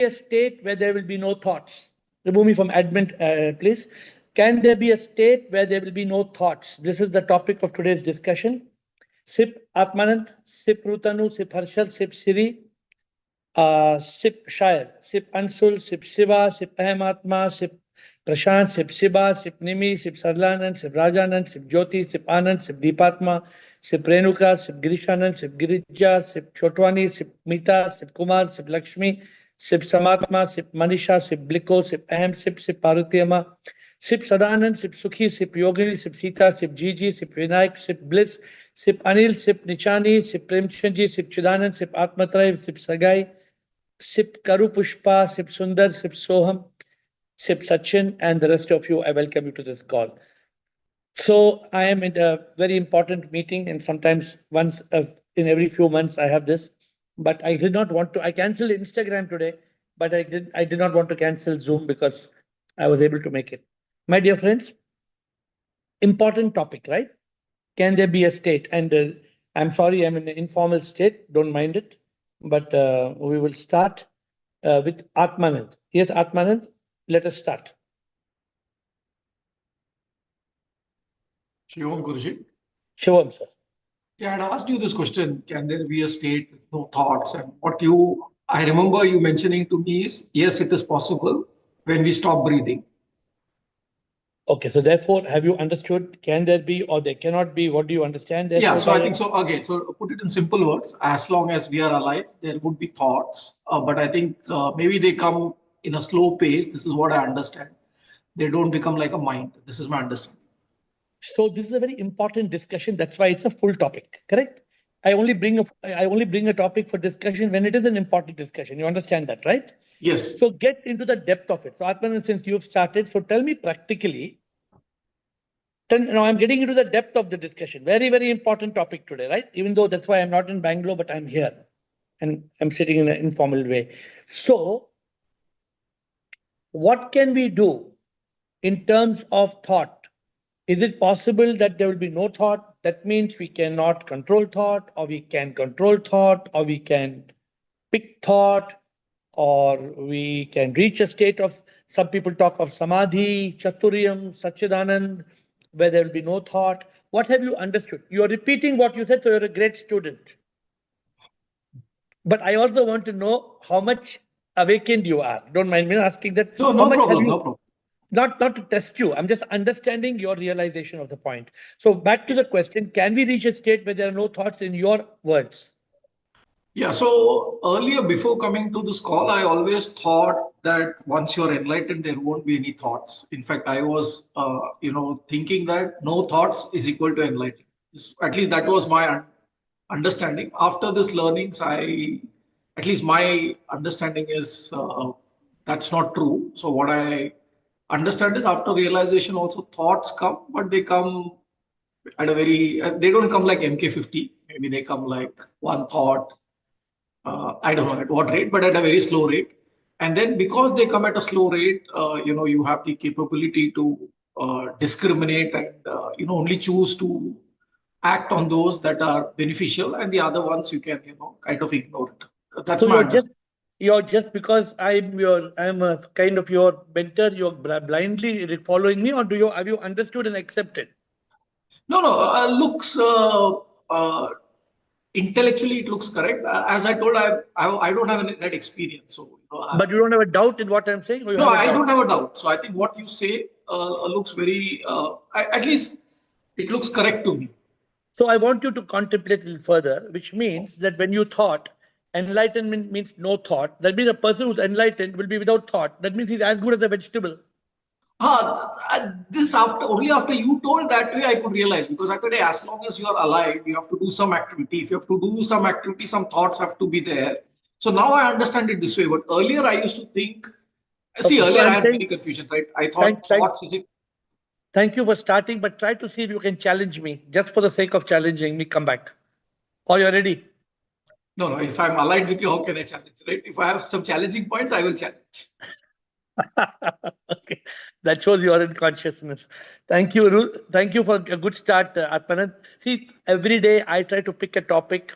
a state where there will be no thoughts? Remove me from admin, please. Can there be a state where there will be no thoughts? This is the topic of today's discussion. Sip Atmanand, Sip Rutanu, Sip Harshal, Sip Siri, Sip Shayar, Sip Ansul, Sip Shiva, Sip Ahmatma, Sip Prashant, Sip Shiba, Sip Nimi, Sip Sarlanand, Sip Rajanand, Sip Jyoti, Sip Anand, Sip Deepatma, Sip Renuka, Sip Girishanand, Sip Girija, Sip Chotwani, Sip Mita, Sip Kumar, Sip Lakshmi, Sip Samatma, Sip Manisha, Sip Bliko, Sip Ahem, Sip Parutiyama, Sip Sadanand, Sip Sukhi, Sip Yogini, Sip Sita, Sip Gigi, Sip Vinayak, Sip Bliss, Sip Anil, Sip Nichani, Sip Premchandji, Sip Chidanand, Sip Atmatray, Sip Sagai, Sip Karu Pushpa, Sip Sundar, Sip Soham, Sip Sachin, and the rest of you, I welcome you to this call. So I am in a very important meeting, and sometimes once in every few months I have this, but I did not want to, I canceled Instagram today, but I did not want to cancel Zoom because I was able to make it. My dear friends, important topic, right? Can there be a state? And I'm sorry, I'm in an informal state, don't mind it, but we will start with Atmanand. Yes, Atmanand, let us start. Shivam Guruji. Shivam, sir. Yeah, I had asked you this question, can there be a state with no thoughts? And I remember you mentioning to me is, yes, it is possible when we stop breathing. Okay, so therefore, have you understood, can there be or there cannot be? What do you understand? Yeah, so I think so. Okay, so put it in simple words, as long as we are alive, there would be thoughts. But I think maybe they come in a slow pace. This is what I understand. They don't become like a mind. This is my understanding. So this is a very important discussion. That's why it's a full topic, correct? I only bring a topic for discussion when it is an important discussion. You understand that, right? Yes. So get into the depth of it. So Atman, since you've started, so tell me practically. Now I'm getting into the depth of the discussion. Very, very important topic today, right? Even though that's why I'm not in Bangalore, but I'm here and I'm sitting in an informal way. So what can we do in terms of thought? Is it possible that there will be no thought? That means we cannot control thought, or we can control thought, or we can pick thought, or we can reach a state of, some people talk of Samadhi, Chaturiyam, Satchidanand, where there will be no thought. What have you understood? You are repeating what you said, so you're a great student. But I also want to know how much awakened you are. Don't mind me asking that. No, no problem, no problem. Not to test you. I'm just understanding your realization of the point. So back to the question, can we reach a state where there are no thoughts in your words? Yeah, so earlier before coming to this call, I always thought that once you're enlightened, there won't be any thoughts. In fact, I was, thinking that no thoughts is equal to enlightenment. At least that was my understanding. After this learnings, at least my understanding is that's not true. So what I understand is after realization also thoughts come, but they come at a very, they don't come like MK50. Maybe they come like one thought. I don't know at what rate, but at a very slow rate. And then because they come at a slow rate, you have the capability to discriminate and, only choose to act on those that are beneficial, and the other ones you can, kind of ignore it. That's so my understanding. You're just because I'm a kind of your mentor, you're blindly following me, or have you understood and accepted? No, looks intellectually it looks correct. As I told, I don't have that experience. So, but you don't have a doubt in what I'm saying? No, I don't have a doubt. So I think what you say looks very, at least it looks correct to me. So I want you to contemplate a little further, which means that when you thought, enlightenment means no thought. That means a person who's enlightened will be without thought. That means he's as good as a vegetable. This only after you told that way I could realize, because I thought, as long as you are alive, you have to do some activity. If you have to do some activity, some thoughts have to be there. So now I understand it this way. But earlier I used to think, earlier I had many confusion, right? I thought thoughts is it. Thank you for starting, but try to see if you can challenge me. Just for the sake of challenging me, come back. Or you're ready? No, if I'm aligned with you, how can I challenge, right? If I have some challenging points, I will challenge. Okay, that shows you are in consciousness. Thank you. Thank you for a good start, Atmanand. See, every day I try to pick a topic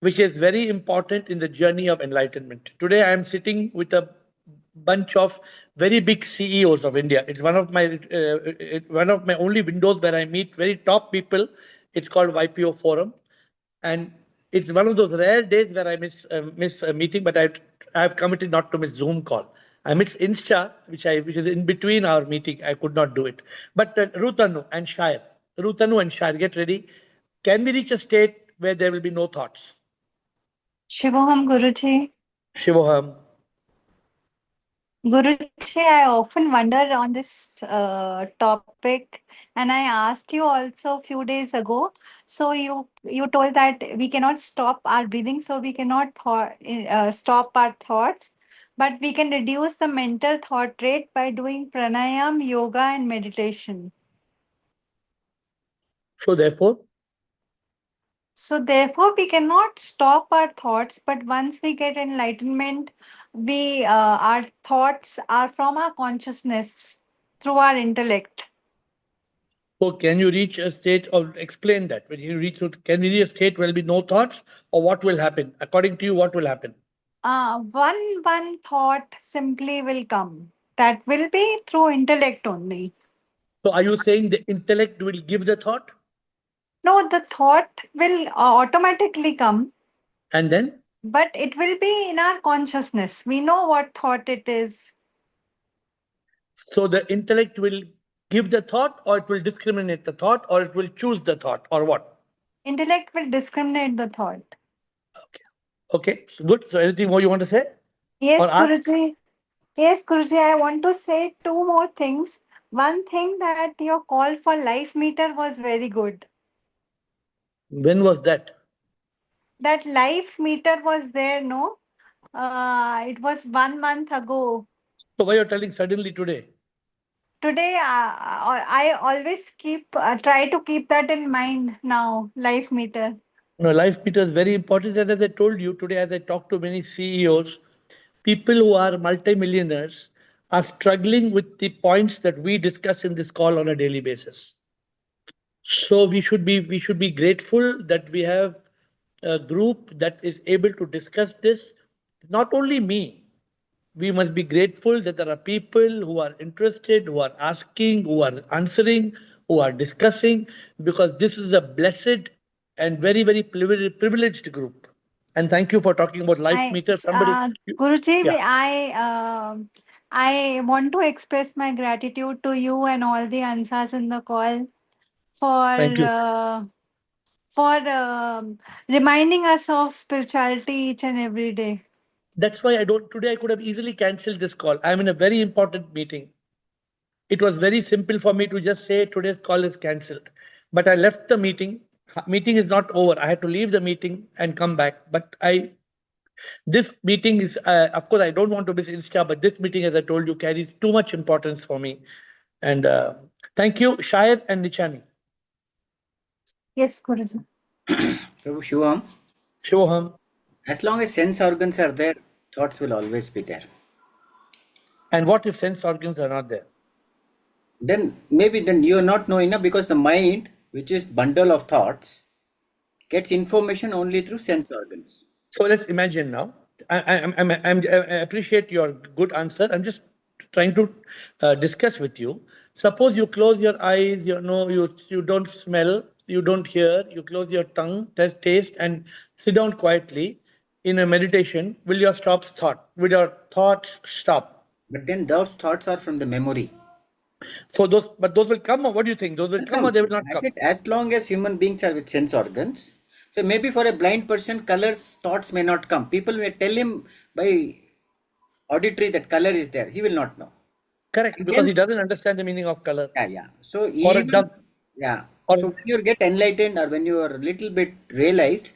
which is very important in the journey of enlightenment. Today, I am sitting with a bunch of very big CEOs of India. It's one of my only windows where I meet very top people. It's called YPO Forum, and it's one of those rare days where I miss a meeting, but I've committed not to miss Zoom call. I miss Insta, which is in between our meeting. I could not do it. But Ruth Anu and Shire, get ready. Can we reach a state where there will be no thoughts? Shivoham Guruji. Shivoham. Guruji, I often wonder on this topic, and I asked you also a few days ago. So you told that we cannot stop our breathing, so we cannot stop our thoughts, but we can reduce the mental thought rate by doing pranayama, yoga, and meditation. So therefore, So therefore, we cannot stop our thoughts, but once we get enlightenment, we our thoughts are from our consciousness through our intellect. so can you reach a state of explain that? When you reach, can we reach a state where there will be no thoughts, or what will happen? According to you, what will happen? One thought simply will come. That will be through intellect only. So are you saying the intellect will give the thought? No, the thought will automatically come, And then? but it will be in our consciousness. We know what thought it is. So the intellect will give the thought, or it will discriminate the thought, or it will choose the thought, or what? Intellect will discriminate the thought. Okay, so good. So anything more you want to say? Or Yes, ask? Guruji. Yes, Guruji, I want to say two more things. One thing, that your call for life meter was very good. When was that? That life meter was there, no? It was 1 month ago. So why you're telling suddenly today? Today, I always try to keep that in mind now, life meter. No, life meter is very important. And as I told you today, as I talk to many CEOs, people who are multimillionaires are struggling with the points that we discuss in this call on a daily basis. So we should be grateful that we have a group that is able to discuss this. Not only me, we must be grateful that there are people who are interested, who are asking, who are answering, who are discussing, because this is a blessed and very, very privileged group. And thank you for talking about life meter. Somebody, Guruji, yeah, I want to express my gratitude to you and all the answers in the call for thank you. reminding us of spirituality each and every day. That's why I don't, today I could have easily canceled this call. I'm in a very important meeting. It was very simple for me to just say today's call is cancelled. But I left the meeting. Meeting is not over. I had to leave the meeting and come back. But this meeting is, of course, I don't want to miss Insta, but this meeting, as I told you, carries too much importance for me. And thank you, Shayad and Nichani. Yes, Guruji. So, Shivam, Shivoham. as long as sense organs are there, thoughts will always be there. And what if sense organs are not there? Then maybe then you are not knowing enough, because the mind, which is bundle of thoughts, gets information only through sense organs. So let's imagine now. I appreciate your good answer. I'm just trying to discuss with you. Suppose you close your eyes, you don't smell, you don't hear, you close your tongue, taste, and sit down quietly in a meditation. Will your thoughts stop? But then those thoughts are from the memory. So those will come, or what do you think? Those will come or they will not come? As long as human beings are with sense organs, so maybe for a blind person, colors, thoughts may not come. People may tell him by auditory that color is there. He will not know. Correct, And because then, he doesn't understand the meaning of color. yeah. So Or a even, dog. yeah. Or So when you get enlightened, or when you are a little bit realized,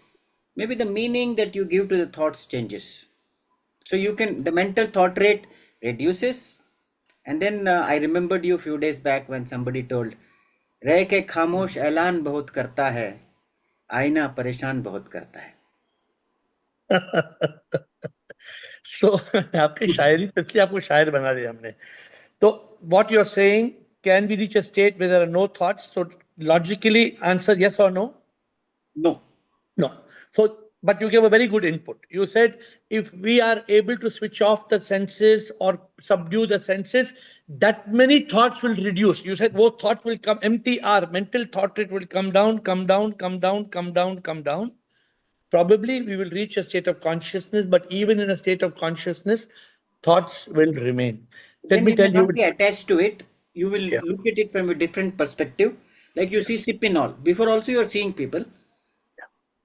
maybe the meaning that you give to the thoughts changes. So the mental thought rate reduces. And then I remembered you a few days back when somebody told, रह के खामोश ऐलान बहुत करता है, आईना परेशान बहुत करता है. So आपकी शायरी तो इसलिए आपको शायर बना दिया हमने. So what you're saying, can we reach a state where there are no thoughts? So logically answer yes or no? No. No. So But you gave a very good input. You said if we are able to switch off the senses or subdue the senses, that many thoughts will reduce. You said both thoughts will come, MTR, mental thought rate will come down, come down, come down, come down, come down. Probably we will reach a state of consciousness, but even in a state of consciousness, thoughts will remain. Let Then me you may tell you. not be attached to it. You will Yeah. look at it from a different perspective. Like you see Sipinol. Before also you are seeing people.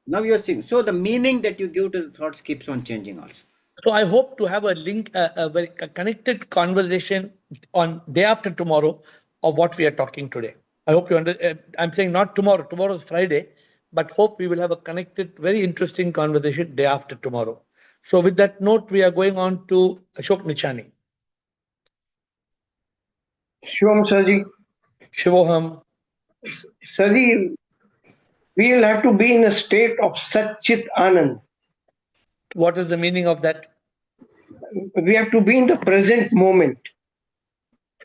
Now you are seeing. So the meaning that you give to the thoughts keeps on changing also. So I hope to have a link, a connected conversation on day after tomorrow of what we are talking today. I hope you understand. I'm saying not tomorrow. Tomorrow is Friday, but hope we will have a connected, very interesting conversation day after tomorrow. So with that note, we are going on to Ashok Nichani. Shivam Sarji. Shivoham. Sarji, we will have to be in a state of Satchit Anand. What is the meaning of that? We have to be in the present moment.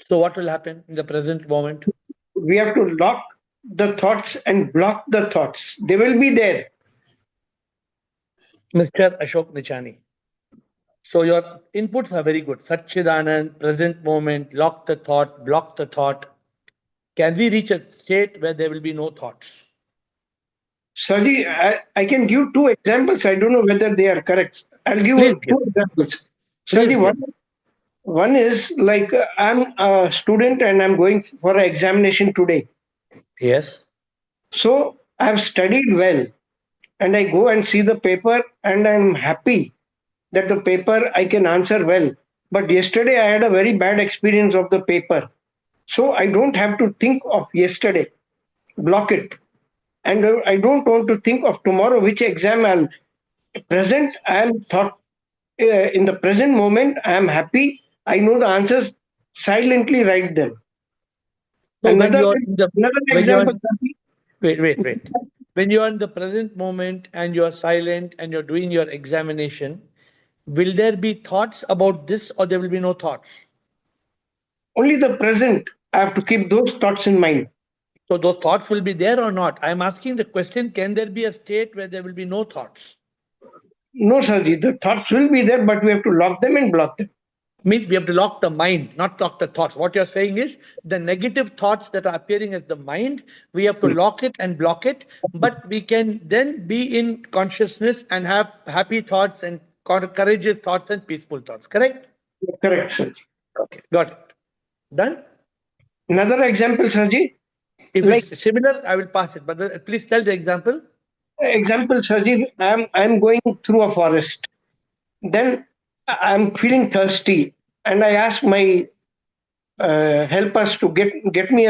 So what will happen in the present moment? We have to lock the thoughts and block the thoughts. They will be there. Mr. Ashok Nichani. So your inputs are very good. Satchidanand, present moment, lock the thought, block the thought. Can we reach a state where there will be no thoughts? Sarji, I can give two examples. I don't know whether they are correct. I'll give Please give. two examples. Please Sarji, give. one is like I'm a student and I'm going for an examination today. Yes. So I've studied well and I go and see the paper and I'm happy that the paper I can answer well. But yesterday I had a very bad experience of the paper. So I don't have to think of yesterday. Block it. And I don't want to think of tomorrow, which exam I'll present. I am thought in the present moment. I am happy. I know the answers. Silently write them. So when Another you're in the another when you're example. wait. When you're in the present moment and you're silent and you're doing your examination, will there be thoughts about this or there will be no thoughts? Only the present. I have to keep those thoughts in mind. So those thoughts will be there or not? I'm asking the question, can there be a state where there will be no thoughts? No, Sarji, the thoughts will be there, but we have to lock them and block them. Means we have to lock the mind, not lock the thoughts. What you're saying is the negative thoughts that are appearing as the mind, we have to lock it and block it, but we can then be in consciousness and have happy thoughts and courageous thoughts and peaceful thoughts. Correct? Correct, Sarji. Okay, got it. Done? Another example, Sarji. If Like it's similar, I will pass it. But please tell the example. Sarji, I'm going through a forest. Then I'm feeling thirsty, and I ask my helpers to get me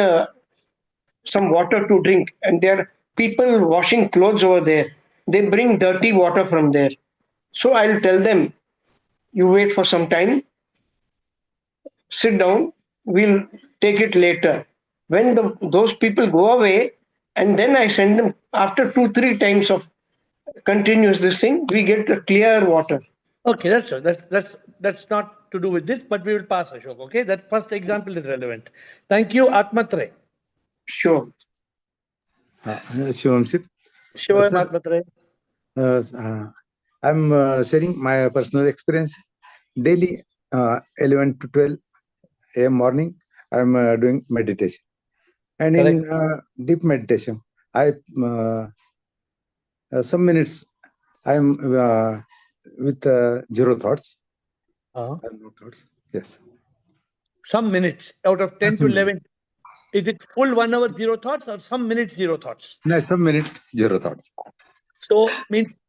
some water to drink. And there are people washing clothes over there. They bring dirty water from there. So I'll tell them, you wait for some time, sit down, we'll take it later. When those people go away, and then I send them after 2-3 times of continuous this thing, we get the clear water. Okay, that's right. That's not to do with this, but we will pass, Ashok. Okay, that first example is relevant. Thank you, Atmatre. Sure. Shivam sir. Shivam Sir, Atmatre. I'm sharing my personal experience. Daily 11 to 12 a.m. morning, I'm doing meditation. And in deep meditation, I some minutes I'm with zero thoughts. I have no thoughts. Yes. Some minutes out of 10 to Some 11. Is it full 1 hour zero thoughts or some minutes zero thoughts? No, some minute zero thoughts. So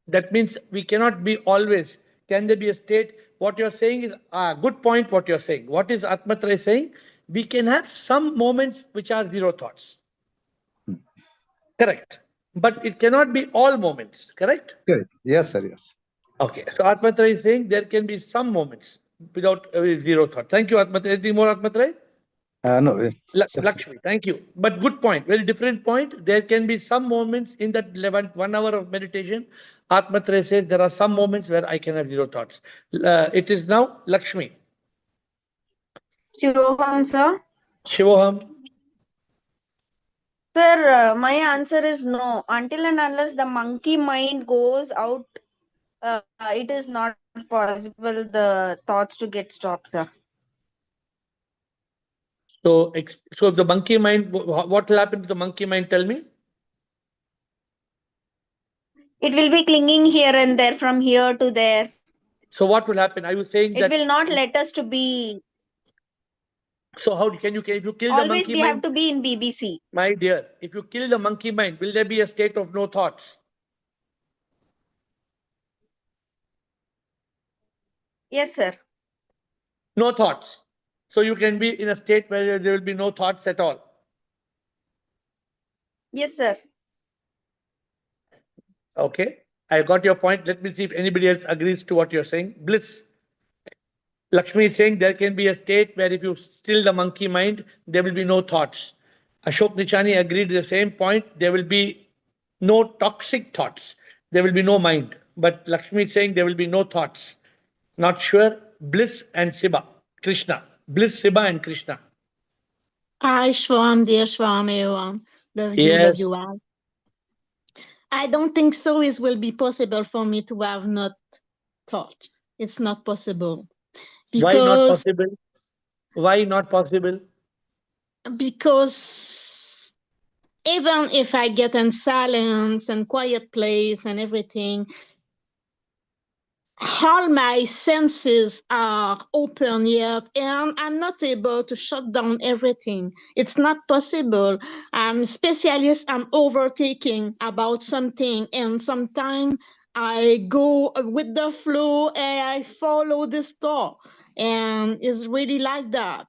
that means we cannot be always. Can there be a state? What you're saying is a good point. What you're saying. What is Atmatre saying? We can have some moments which are zero thoughts. Correct. But it cannot be all moments. Correct? Correct. Yes, sir. Yes. Okay. So Atmatre is saying there can be some moments without zero thought. Thank you, Atmatre. Anything more, Atmatre? No. Lakshmi, thank you. But good point, very different point. There can be some moments in that 1 hour of meditation. Atmatre says there are some moments where I can have zero thoughts. It is now Lakshmi. Shivoham, sir. Shivoham. Sir, my answer is no. Until and unless the monkey mind goes out, it is not possible the thoughts to get stopped, sir. So, so the monkey mind, what will happen to the monkey mind? Tell me. It will be clinging here and there, from here to there. So what will happen? Are you saying It that? will not let us to be. So how can you, if you kill the Always monkey we have mind? to be in BBC. My dear, if you kill the monkey mind, will there be a state of no thoughts? Yes, sir. No thoughts. So you can be in a state where there will be no thoughts at all. Yes, sir. Okay, I got your point. Let me see if anybody else agrees to what you're saying. Bliss. Lakshmi is saying there can be a state where if you still the monkey mind, there will be no thoughts. Ashok Nichani agreed the same point. There will be no toxic thoughts. There will be no mind. But Lakshmi is saying there will be no thoughts. Not sure. Bliss and Siba. Krishna. Bliss, Siba and Krishna. Hi, Shwam, dear Shwam, everyone. Love you, love Yes. you all. I don't think so. It will be possible for me to have not thought. It's not possible. Why not Because possible? Why not possible? because even if I get in silence and quiet place and everything, all my senses are open yet, and I'm not able to shut down everything. It's not possible. I'm specialist, I'm overthinking about something, and sometimes I go with the flow and I follow this thought, and it's really like that.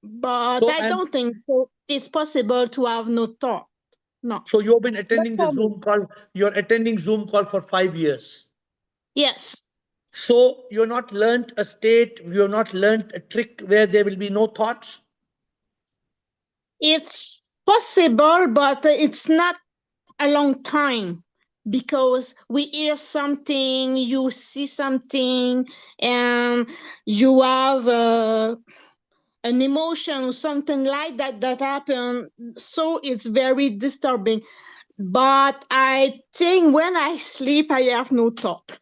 But So I don't think so. It's possible to have no thought. No. So you've been Not attending the for me. Zoom call. You're attending Zoom call for 5 years. Yes. So you're not learned a state, you're not learned a trick where there will be no thoughts. It's possible, but it's not a long time because we hear something, you see something, and you have an emotion, something like that that happened. So it's very disturbing. But I think when I sleep, I have no thought.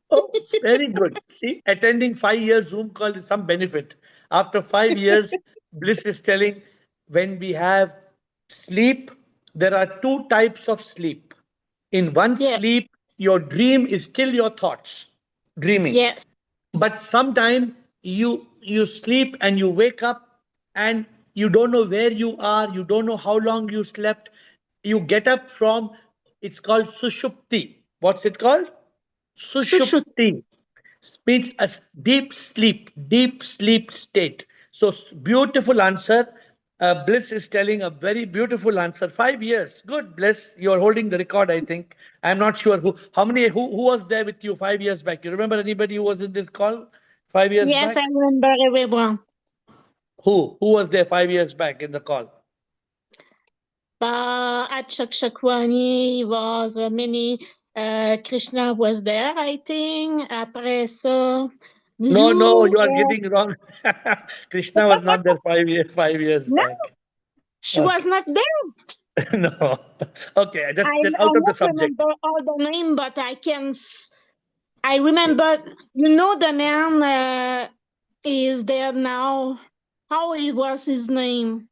Oh, very good. See, attending 5 years Zoom call is some benefit. After 5 years, Bliss is telling when we have sleep, there are two types of sleep. In one Yeah. sleep, your dream is still your thoughts, dreaming. Yes. But sometime you sleep and you wake up and you don't know where you are, you don't know how long you slept. You get up from, it's called sushupti. What's it called? Shushu. Sushupti means a deep sleep state. So beautiful answer. Bliss is telling a very beautiful answer. 5 years. Good, Bliss. You're holding the record, I think. I'm not sure who was there with you 5 years back. You remember anybody who was in this call 5 years Yes, back? I remember everyone. Who was there 5 years back in the call? At Shakwani was many. Krishna was there, I think. Après ça, No, you. you are getting wrong. Krishna was not there 5 years No, back. she was not there. No. Okay, just I out of the not subject. remember all the name, but I can. I remember. You know, the man is there now. How was his name?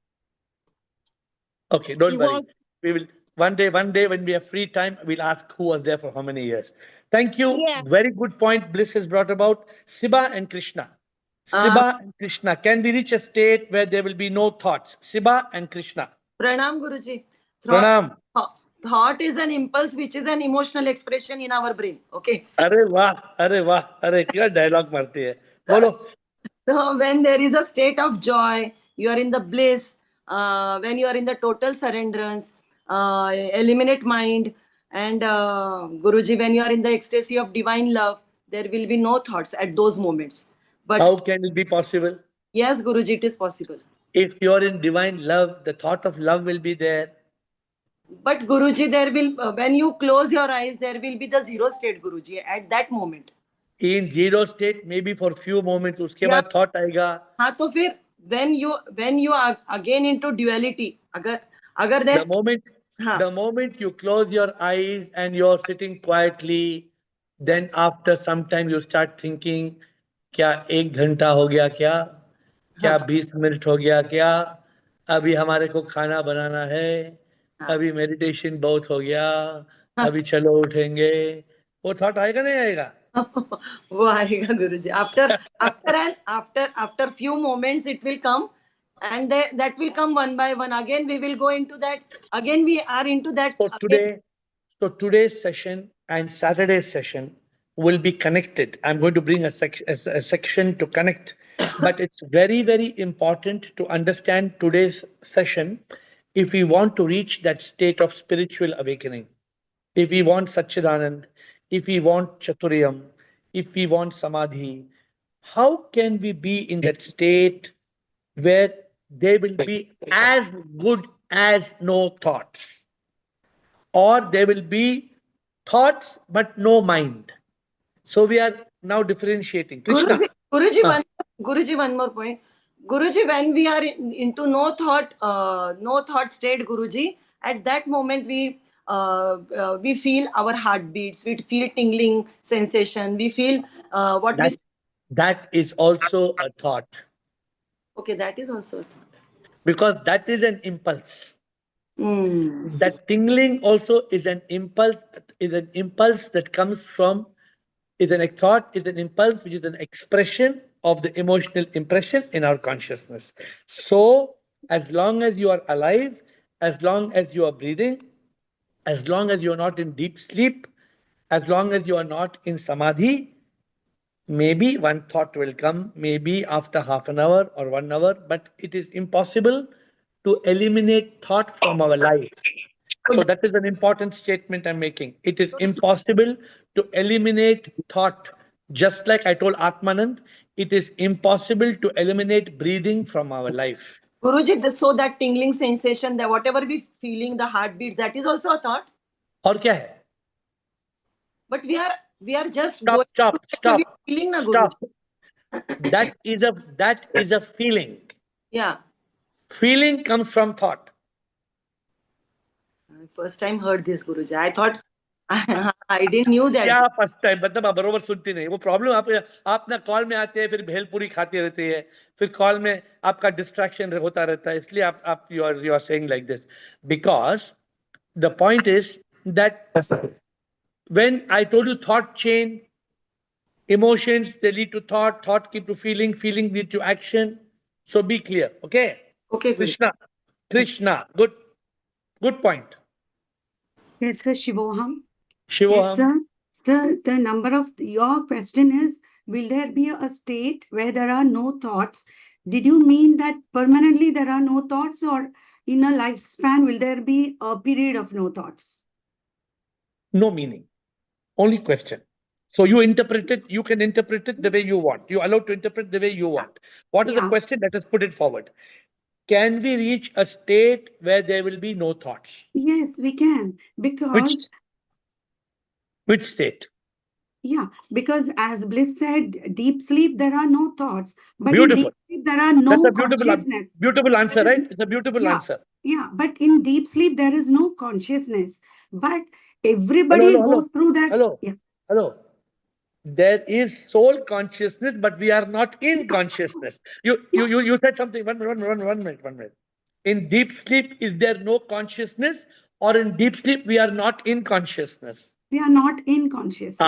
Okay, He don't worry. was. We will one day when we have free time, we'll ask who was there for how many years. Thank you. Yeah. Very good point Bliss has brought about. Siba and Krishna. Siba and Krishna. Can we reach a state where there will be no thoughts? Siba and Krishna. Pranam, Guruji. Pranam. Thought is an impulse which is an emotional expression in our brain. Okay. अरे वाह अरे क्या dialogue मारती है बोलो. So when there is a state of joy, you are in the bliss, when you are in the total surrenderance, eliminate mind, and Guruji, when you are in the ecstasy of divine love, there will be no thoughts at those moments. But how can it be possible? Yes, Guruji, it is possible. If you are in divine love, the thought of love will be there. But Guruji, there will, when you close your eyes, there will be the zero state, Guruji, at that moment. In zero state, maybe for few moments, उसके बाद thought आएगा. हाँ, तो फिर when you are again into duality, अगर अगर The that moment, हाँ, the moment you close your eyes and you're sitting quietly, then after some time you start thinking, क्या 1 घंटा हो गया क्या? क्या 20 मिनट हो गया क्या? अभी हमारे को खाना बनाना है, अभी मेडिटेशन बहुत हो गया, अभी चलो उठेंगे. वो थॉट आएगा नहीं आएगा? वो आएगा गुरुजी. After few moments it will come, and that will come one by one. Again we will go into that. Again we are into that. So today's session and Saturday's session will be connected. I'm going to bring a section to connect, but it's very, very important to understand today's session if we want to reach that state of spiritual awakening. If we want Satchidanand, if we want Chaturiyam, if we want Samadhi, how can we be in that state where they will be as good as no thoughts? Or there will be thoughts but no mind. So we are now differentiating. Krishna. Guruji, one more point. Guruji, when we are into no thought state, Guruji, at that moment we feel our heartbeats, we feel tingling sensation, we feel that is also a thought. Okay, that is also a thought. Because that is an impulse. That tingling also is an impulse that comes from, is an impulse which is an expression of the emotional impression in our consciousness. So as long as you are alive, as long as you are breathing, as long as you are not in deep sleep, as long as you are not in samadhi, maybe one thought will come, maybe after half an hour or 1 hour, but it is impossible to eliminate thought from our life. So that is an important statement I'm making. It is impossible to eliminate thought. Just like I told Atmanand, it is impossible to eliminate breathing from our life. Guruji, so that tingling sensation, that whatever we feeling, the heartbeats, that is also a thought. और क्या है? But we are just stop. Feeling na, Stop. Guruji. That is a feeling. Yeah. Feeling comes from thought. I first time heard this, Guruji. I thought I didn't knew that. क्या first time? मतलब आप बरोबर सुनती नहीं. वो problem आप ना call में आते हैं, फिर भेलपूरी खाती रहती है, फिर कॉल में आपका डिस्ट्रैक्शन होता रहता है, इसलिए आप you are saying like this. Because the point is that when I told you thought chain, emotions they lead to thought keep to feeling lead to action. So be clear. Okay, Krishna, good point. Yes, sir. Shivoham. Yes, sir. Sir, the number of your question is, will there be a state where there are no thoughts? Did you mean that permanently there are no thoughts, or in a lifespan will there be a period of no thoughts? No meaning, only question. So you can interpret it the way you want. You're allowed to interpret the way you want. What is the question? Let us put it forward. Can we reach a state where there will be no thoughts? Yes, we can. Because which state? Yeah, because as Bliss said, deep sleep, there are no thoughts. But beautiful. In deep sleep, there are no That's a beautiful, consciousness. Beautiful answer, right? It's a beautiful answer. Yeah, but in deep sleep, there is no consciousness. But everybody goes through that. Hello. There is soul consciousness, but we are not in consciousness. You said something. One minute. In deep sleep, is there no consciousness, or in deep sleep we are not in consciousness? We are not in consciousness.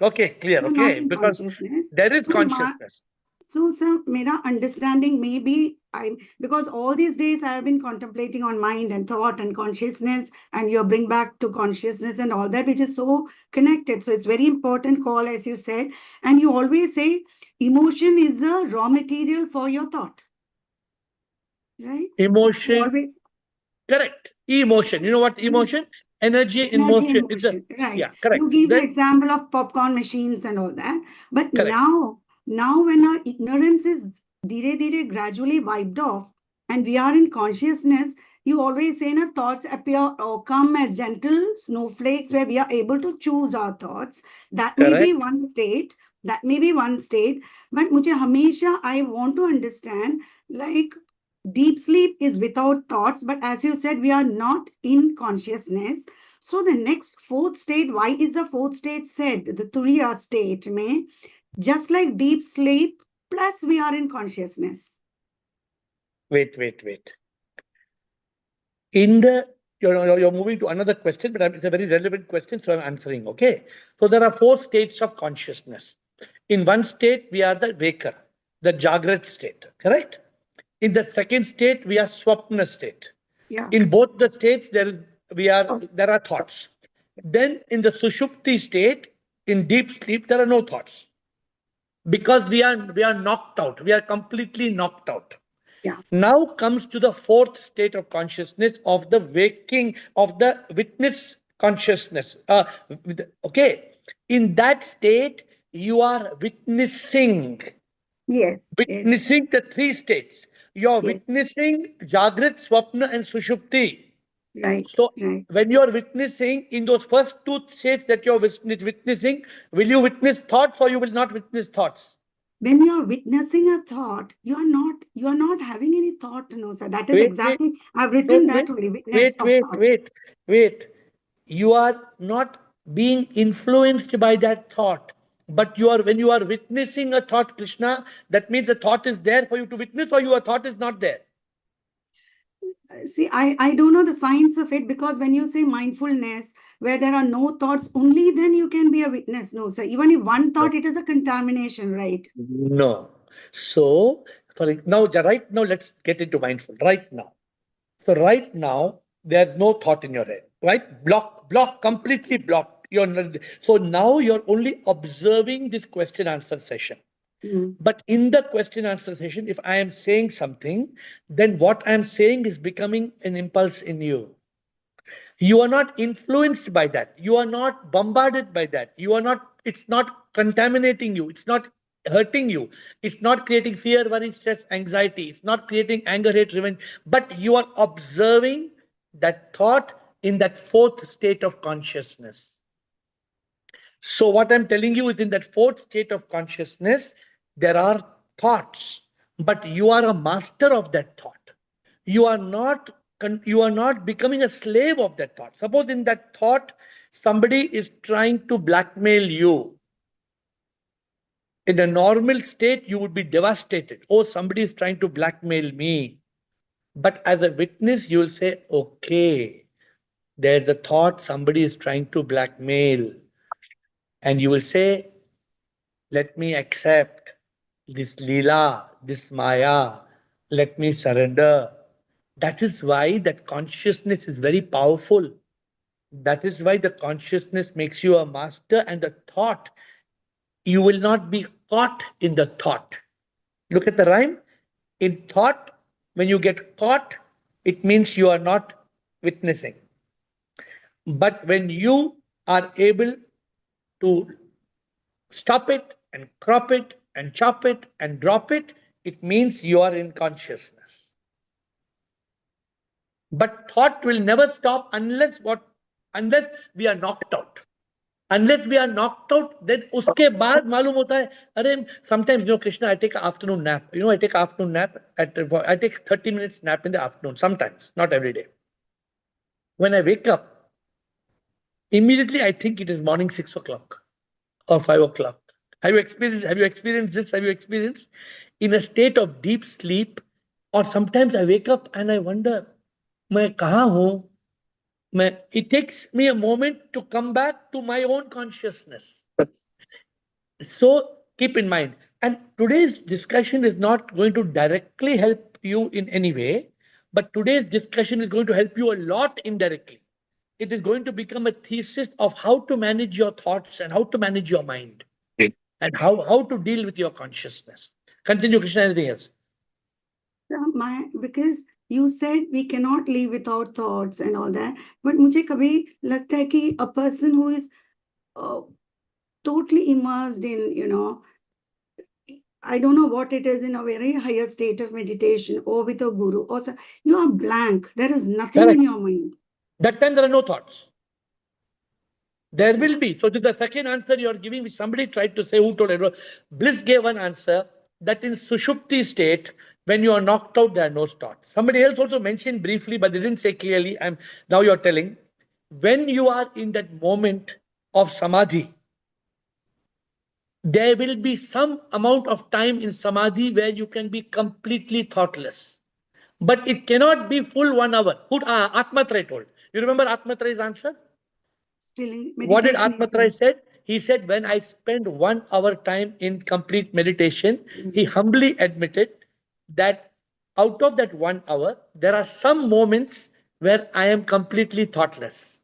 Okay, clear. Okay, because there is consciousness. So, sir, my understanding may be, because all these days I have been contemplating on mind and thought and consciousness, and you bring back to consciousness and all that, which is so connected. So it's very important call, as you said. And you always say emotion is the raw material for your thought. Right? Emotion. Correct. Emotion. You know what's emotion? Energy in motion. Right. Yeah, correct. You give the example of popcorn machines and all that. But now when our ignorance is gradually wiped off and we are in consciousness, you always say na, thoughts appear or come as gentle snowflakes where we are able to choose our thoughts. That may be one state. But mujhe hamesha, I want to understand, like, Deep sleep is without thoughts, but as you said, we are not in consciousness. So the next fourth state, why is the fourth state said? The Turiya state, may just like deep sleep, plus we are in consciousness. Wait. In the, you're moving to another question, but it's a very relevant question, so I'm answering, okay? So there are 4 states of consciousness. In one state, we are the waker, the Jagrat state, correct? In the second state, we are Swapna state. Yeah. In both the states, there are thoughts. Then in the Sushupti state, in deep sleep, there are no thoughts. Because we are knocked out. We are completely knocked out. Yeah. Now comes to the 4th state of consciousness of the waking, of the witness consciousness. Okay. In that state, you are witnessing. Yes. Witnessing the 3 states. You are Yes. witnessing Jagrat, Swapna, and Sushupti. Right. So right. when you are witnessing in those first 2 states that you are witnessing, will you witness thoughts or you will not witness thoughts? When you are witnessing a thought, you are not having any thought, no, sir. That is exactly, I've written that only, witness of thoughts. Wait. You are not being influenced by that thought. But when you are witnessing a thought, Krishna, that means the thought is there for you to witness or your thought is not there. See, I don't know the science of it, because when you say mindfulness, where there are no thoughts, only then you can be a witness. No, sir. Even if one thought, it is a contamination, right? No. So, right now, let's get into mindful. Right now. So, right now, there's no thought in your head, right? Block, completely blocked. So now you're only observing this question answer session. But in the question answer session, if I am saying something, then what I am saying is becoming an impulse in you. You are not influenced by that. You are not bombarded by that. It's not contaminating you. It's not hurting you. It's not creating fear, worry, stress, anxiety. It's not creating anger, hate, revenge. But you are observing that thought in that 4th state of consciousness. So what I'm telling you is, in that 4th state of consciousness, there are thoughts, but you are a master of that thought. You are not becoming a slave of that thought. Suppose in that thought, somebody is trying to blackmail you. In a normal state, you would be devastated. Oh, somebody is trying to blackmail me. But as a witness, you will say, okay, there's a thought, somebody is trying to blackmail. And you will say, let me accept this Leela, this Maya, let me surrender. That is why that consciousness is very powerful. That is why the consciousness makes you a master, and the thought, you will not be caught in the thought. Look at the rhyme. In thought, when you get caught, it means you are not witnessing. But when you are able to stop it and crop it and chop it and drop it, it means you are in consciousness. But thought will never stop unless we are knocked out. Unless we are knocked out, then uske baad malum hota hai, arey, sometimes, Krishna, I take an afternoon nap. I take an afternoon nap, I take 30 minutes nap in the afternoon, sometimes, not every day. When I wake up, immediately I think it is morning 6 o'clock or 5 o'clock. Have you experienced this? Have you experienced in a state of deep sleep? Or sometimes I wake up and I wonder, मैं कहाँ हूँ? It takes me a moment to come back to my own consciousness. So keep in mind. And today's discussion is not going to directly help you in any way, but today's discussion is going to help you a lot indirectly. It is going to become a thesis of how to manage your thoughts and how to manage your mind. And how to deal with your consciousness. Continue, Krishna, anything else? Because you said we cannot live without thoughts and all that, but मुझे कभी लगता है कि a person who is totally immersed in, I don't know what it is, in a very higher state of meditation or with a guru, or so, you are blank. There is nothing in your mind. That time there are no thoughts. There will be. So this is the second answer you are giving, which somebody tried to say, who told everyone. Bliss gave one answer, that in Sushupti state, When you are knocked out, there are no thoughts. Somebody else also mentioned briefly, but they didn't say clearly. Now you're telling. When you are in that moment of samadhi, there will be some amount of time in samadhi where you can be completely thoughtless. But it cannot be full 1 hour. Who Atmatra told. You remember Atmatra's answer? Still What did meditation. Atmatra said? He said, when I spend 1 hour time in complete meditation, he humbly admitted that out of that 1 hour, there are some moments where I am completely thoughtless.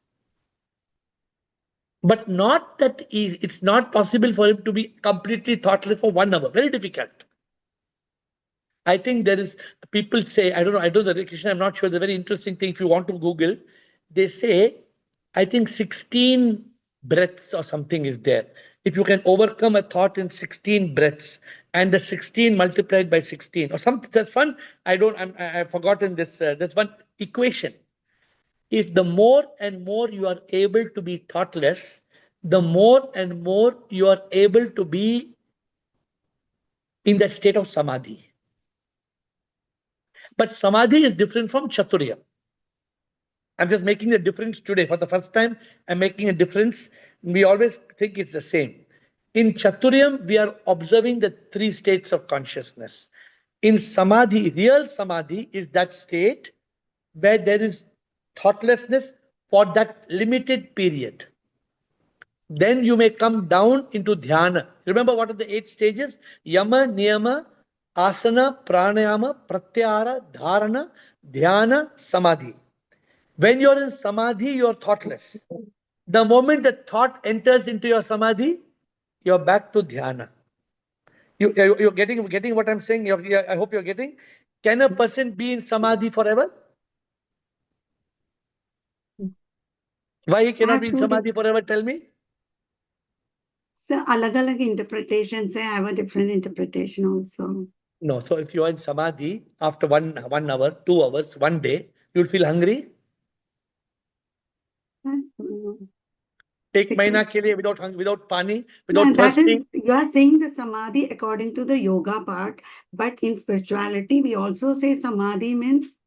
But not that it's not possible for him to be completely thoughtless for 1 hour. Very difficult. I think there is, people say, I don't know the Krishna, I'm not sure, the very interesting thing, if you want to Google, they say, I think 16 breaths or something is there. If you can overcome a thought in 16 breaths and the 16 multiplied by 16 or something, that's fun. I've forgotten this, that's one equation. If the more and more you are able to be thoughtless, the more and more you are able to be in that state of samadhi. But samadhi is different from chaturya. I'm just making a difference today. For the first time, I'm making a difference. We always think it's the same. In Chaturyam, we are observing the 3 states of consciousness. In Samadhi, real Samadhi is that state where there is thoughtlessness for that limited period. Then you may come down into dhyana. Remember what are the 8 stages? Yama, Niyama, Asana, Pranayama, Pratyahara, Dharana, Dhyana, Samadhi. When you're in samadhi, you're thoughtless. The moment the thought enters into your samadhi, you're back to dhyana. You're getting what I'm saying? I hope you're getting. Can a person be in samadhi forever? Why he cannot be in samadhi forever? Tell me. So, alag-alag interpretations. I have a different interpretation also. No. So if you are in samadhi after 1 hour, 2 hours, 1 day, you'll feel hungry. Take maina ke liye without pani, without thirsting. You are saying the samadhi according to the yoga part, but in spirituality, we also say samadhi means,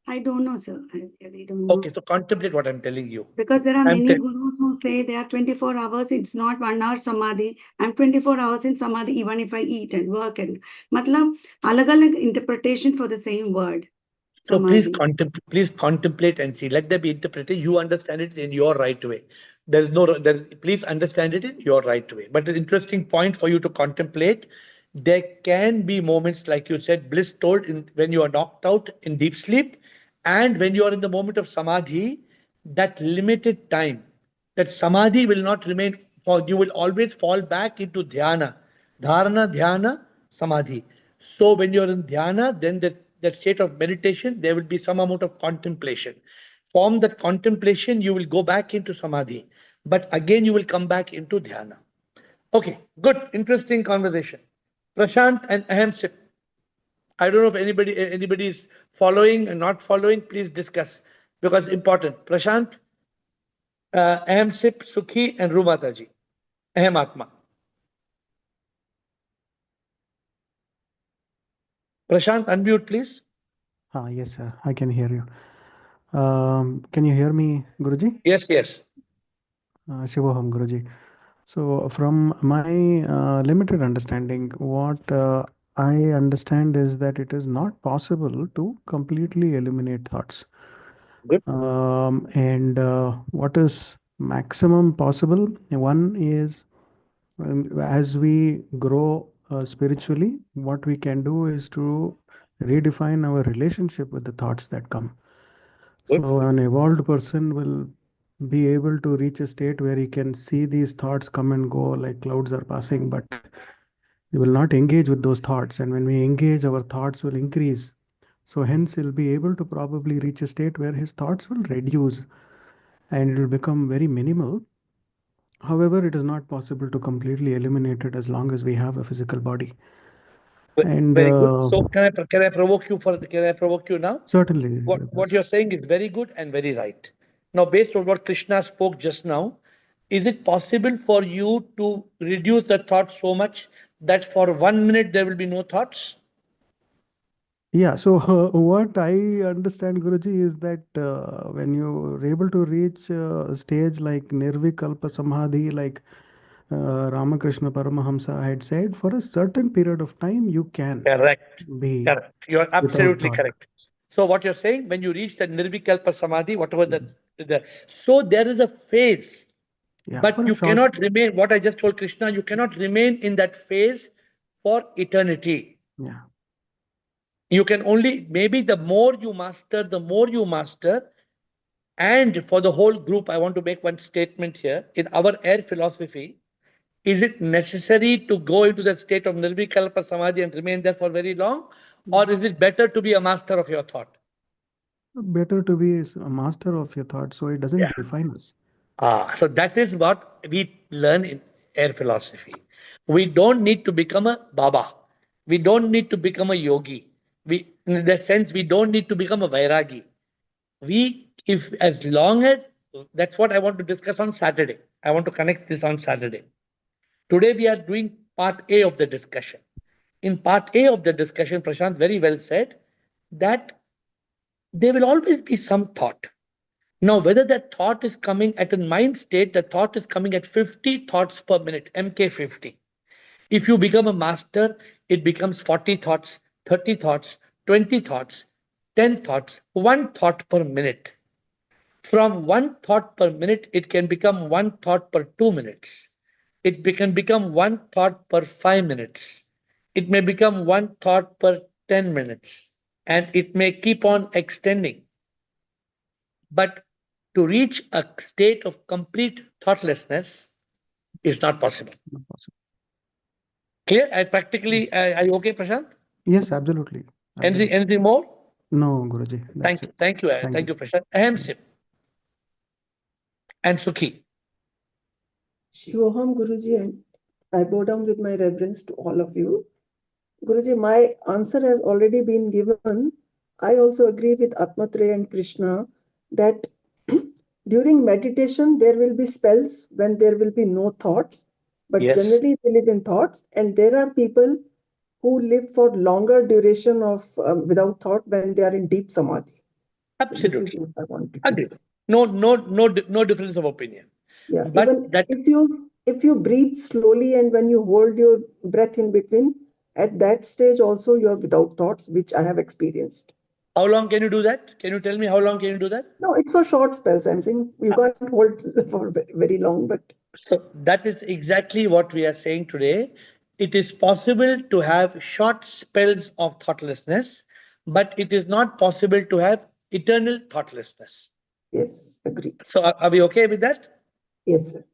I don't know, sir. I really don't know. Okay, so contemplate what I'm telling you. Because there are many gurus who say they are 24 hours, it's not 1 hour samadhi. I'm 24 hours in samadhi, even if I eat and work. And matlab, alag-alag interpretation for the same word. So please contemplate and see. Let there be interpreted. You understand it in your right way. Please understand it in your right way. But an interesting point for you to contemplate. There can be moments, like you said, bliss told, when you are knocked out in deep sleep, and when you are in the moment of samadhi, that limited time, that samadhi will not remain. You will always fall back into dhyana, dharana, dhyana, samadhi. So when you're in dhyana, then that state of meditation, there will be some amount of contemplation. From that contemplation, you will go back into samadhi, but again you will come back into dhyana. Okay, good, interesting conversation. Prashant and Ahamsip. I don't know if anybody is following and not following. Please discuss, because it's important. Prashant, Ahamsip, Sukhi, and Rumataji. Aham Atma. Prashant, unmute, please. Yes, sir. I can hear you. Can you hear me, Guruji? Yes. Shivoham, Guruji. So, from my limited understanding, what I understand is that it is not possible to completely eliminate thoughts. Good. And what is maximum possible? One is, as we grow spiritually, what we can do is to redefine our relationship with the thoughts that come. Good. So an evolved person will be able to reach a state where he can see these thoughts come and go like clouds are passing, but we will not engage with those thoughts. And when we engage, our thoughts will increase. So hence he'll be able to probably reach a state where his thoughts will reduce and it will become very minimal. However, it is not possible to completely eliminate it as long as we have a physical body. And very good. So can I provoke you now? Certainly. What you're saying is very good and very right. Now, based on what Krishna spoke just now, is it possible for you to reduce the thoughts so much that for 1 minute there will be no thoughts? Yeah, so what I understand, Guruji, is that when you're able to reach a stage like Nirvikalpa Samadhi, like Ramakrishna Paramahamsa had said, for a certain period of time, you can Correct. be Correct. You're without absolutely thought. correct. So what you're saying, when you reach the Nirvikalpa Samadhi, whatever so there is a phase, Yeah, but for a you short. cannot remain, what I just told Krishna, you cannot remain in that phase for eternity. Yeah. You can only, maybe the more you master. And for the whole group, I want to make one statement here. In our AiR philosophy, is it necessary to go into that state of Nirvikalpa Samadhi and remain there for very long? Or is it better to be a master of your thought? Better to be a master of your thoughts, so it doesn't Yeah. define us. So that is what we learn in AiR philosophy. We don't need to become a Baba. We don't need to become a yogi. In that sense, we don't need to become a Vairagi. If as long as, that's what I want to discuss on Saturday. I want to connect this on Saturday. Today we are doing part A of the discussion. In part A of the discussion, Prashant very well said that there will always be some thought. Now, whether that thought is coming at a mind state, the thought is coming at 50 thoughts per minute, MK50. If you become a master, it becomes 40 thoughts, 30 thoughts, 20 thoughts, 10 thoughts, one thought per minute. From one thought per minute, it can become one thought per 2 minutes. It can become one thought per 5 minutes. It may become one thought per 10 minutes. And it may keep on extending. But to reach a state of complete thoughtlessness is not possible. Not possible. Clear? Are you okay, Prashant? Yes, absolutely. Anything more? No, Guruji, that's it. Thank you, Prashant. Ahem Sip. And Sukhi. Shivoham Guruji, and I bow down with my reverence to all of you. Guruji, my answer has already been given. I also agree with Atmatraya and Krishna that during meditation there will be spells when there will be no thoughts, but Yes. generally we live in thoughts, and there are people who live for longer duration of without thought when they are in deep samadhi. Absolutely. So this is what I wanted to Agree. say. No difference of opinion. Yeah, But even that if you breathe slowly and when you hold your breath in between, at that stage also you're without thoughts, which I have experienced. how long can you do that? Can you tell me how long can you do that? No, it's for short spells. I'm saying you can't hold for very long, but So that is exactly what we are saying today. It is possible to have short spells of thoughtlessness, but it is not possible to have eternal thoughtlessness. yes, agree. So are we okay with that? Yes, sir.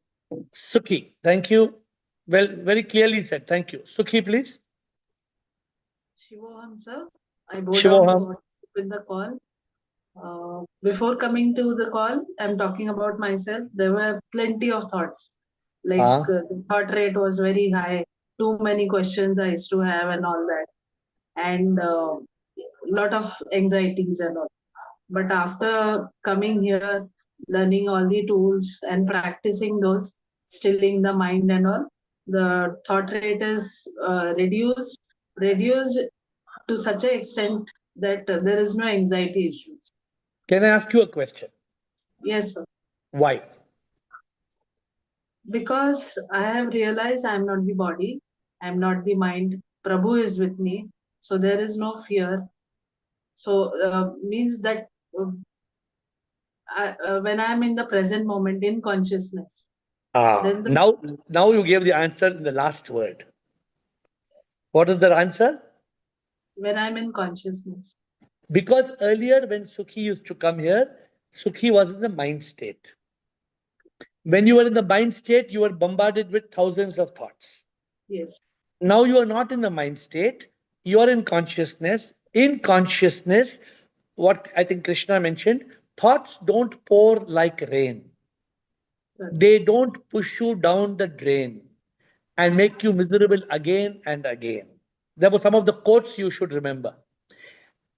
Sukhi, thank you. Well, very clearly said. Thank you. Sukhi, please. Shivoham, sir. I bow down Shivoham. to with the call. Before coming to the call, I'm talking about myself. There were plenty of thoughts. Like the thought rate was very high. Too many questions I used to have and all that. And lot of anxieties and all. But after coming here, learning all the tools and practicing those, stilling the mind and all, the thought rate is reduced to such an extent that there is no anxiety issues. Can I ask you a question? Yes, sir. Why? Because I have realized I am not the body, I am not the mind. Prabhu is with me, so there is no fear. So means that when I am in the present moment in consciousness, then now you gave the answer in the last word. What is the answer? When I'm in consciousness. Because earlier when Sukhi used to come here, Sukhi was in the mind state. When you were in the mind state, you were bombarded with thousands of thoughts. Yes. Now you are not in the mind state. You are in consciousness. In consciousness, what I think Krishna mentioned, thoughts don't pour like rain. They don't push you down the drain and make you miserable again and again. There were some of the quotes you should remember.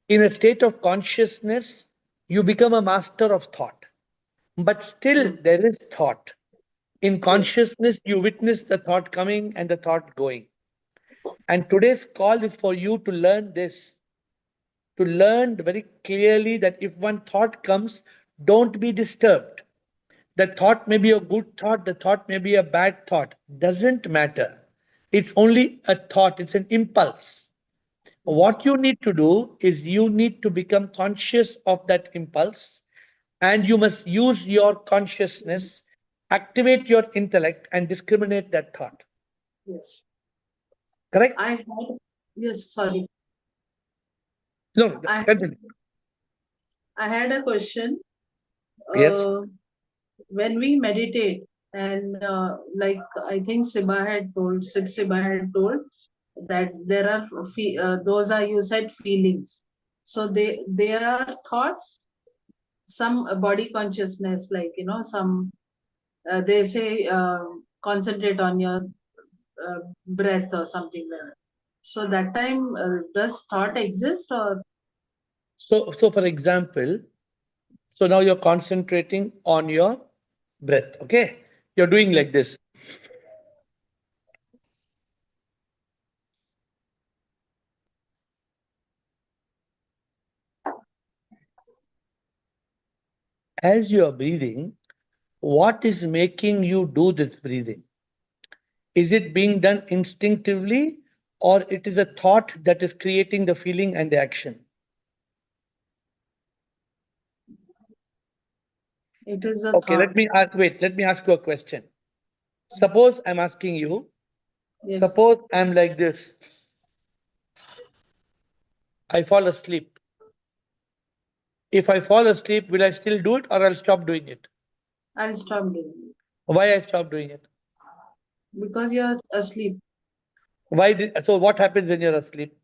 In a state of consciousness, you become a master of thought. But still, there is thought. In consciousness, you witness the thought coming and the thought going. And today's call is for you to learn this. to learn very clearly that if one thought comes, don't be disturbed. The thought may be a good thought, the thought may be a bad thought. Doesn't matter. It's only a thought, it's an impulse. What you need to do is you need to become conscious of that impulse, and you must use your consciousness, activate your intellect, and discriminate that thought. Yes. Correct? Yes, sorry. No, continue. I had a question. Yes. When we meditate, and like I think Siba had told that there are those are, you said, feelings. So they are thoughts, some body consciousness, like some they say concentrate on your breath or something like that. So that time, does thought exist, or? So for example, so now you're concentrating on your breath, okay? You're doing like this. As you are breathing, what is making you do this breathing? Is it being done instinctively, or it is a thought that is creating the feeling and the action? It is a okay, thought. let me ask you a question. Suppose I'm asking you, Yes. Suppose I'm like this. I fall asleep. If I fall asleep, will I still do it, or I'll stop doing it? I'll stop doing it. Why I stop doing it? Because you're asleep. So what happens when you're asleep?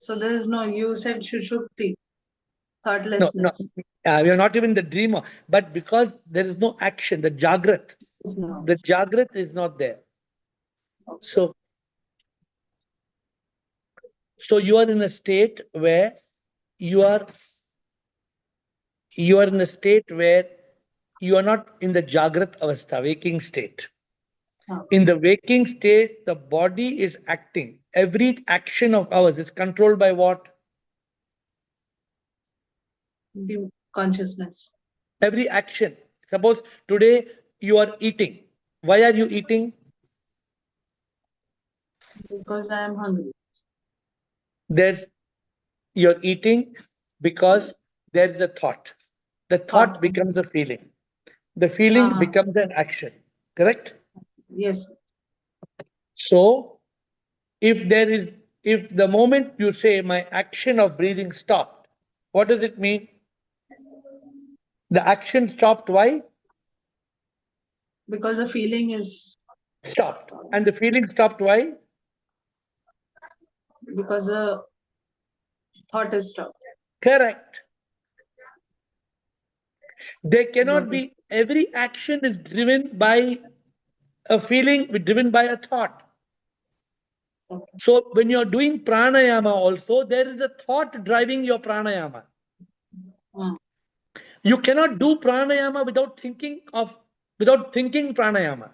So there is no, you said shushukti, No, thoughtlessness. you're not even the dreamer. But because there is no action, the Jagrat, the Jagrat is not there. So you are in a state where you are in a state where you are not in the Jagrat avastha, waking state. In the waking state, the body is acting. Every action of ours is controlled by what? The consciousness. Every action. Suppose today you are eating. Why are you eating? Because I am hungry. You're eating because there's a thought. The thought becomes a feeling. The feeling becomes an action. Correct? Yes. So if the moment you say my action of breathing stopped, what does it mean? The action stopped. Why? Because the feeling is stopped. And the feeling stopped. Why? Because the thought is stopped. Correct. There cannot be, every action is driven by a feeling, driven by a thought. Okay. So when you're doing pranayama also, there is a thought driving your pranayama. You cannot do pranayama without thinking pranayama.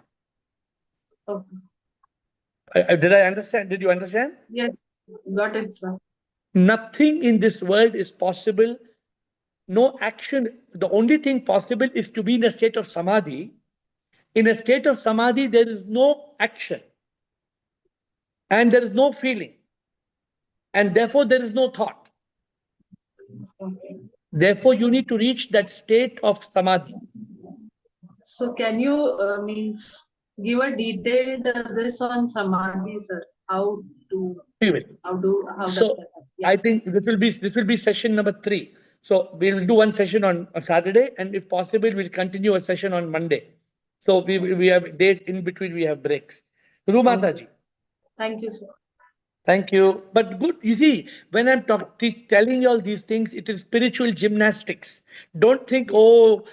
Okay. Did I understand? Did you understand? Yes, got it, sir. Nothing in this world is possible. No action. The only thing possible is to be in a state of samadhi. In a state of samadhi, there is no action. And there is no feeling. And therefore, there is no thought. Okay. Therefore, you need to reach that state of samadhi. So can you give a detailed this on samadhi, sir? How does that happen? Yeah. I think this will be session number 3. So we will do one session on Saturday, and if possible, we'll continue a session on Monday. So we have days in between, we have breaks. Guru Mataji. Thank you, sir. Thank you. But good, you see, when I'm telling you all these things, it is spiritual gymnastics. Don't think,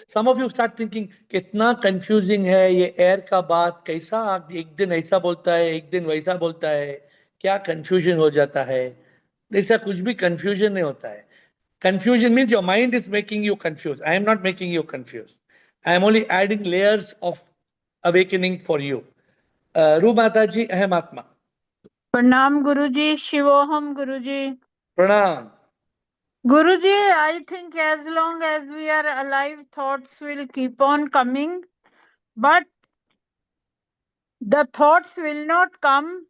some of you start thinking, कितना confusing है ये air का बात, कैसा एक दिन ऐसा बोलता है, एक दिन वैसा बोलता है, क्या confusion हो जाता है. ऐसा कुछ भी confusion नहीं होता है. Confusion means your mind is making you confused. I am not making you confused. I am only adding layers of awakening for you. Ru Mataji, Ahem Atma. Pranam Guruji, Shivoham Guruji. Pranam. Guruji, I think as long as we are alive, thoughts will keep on coming, but the thoughts will not come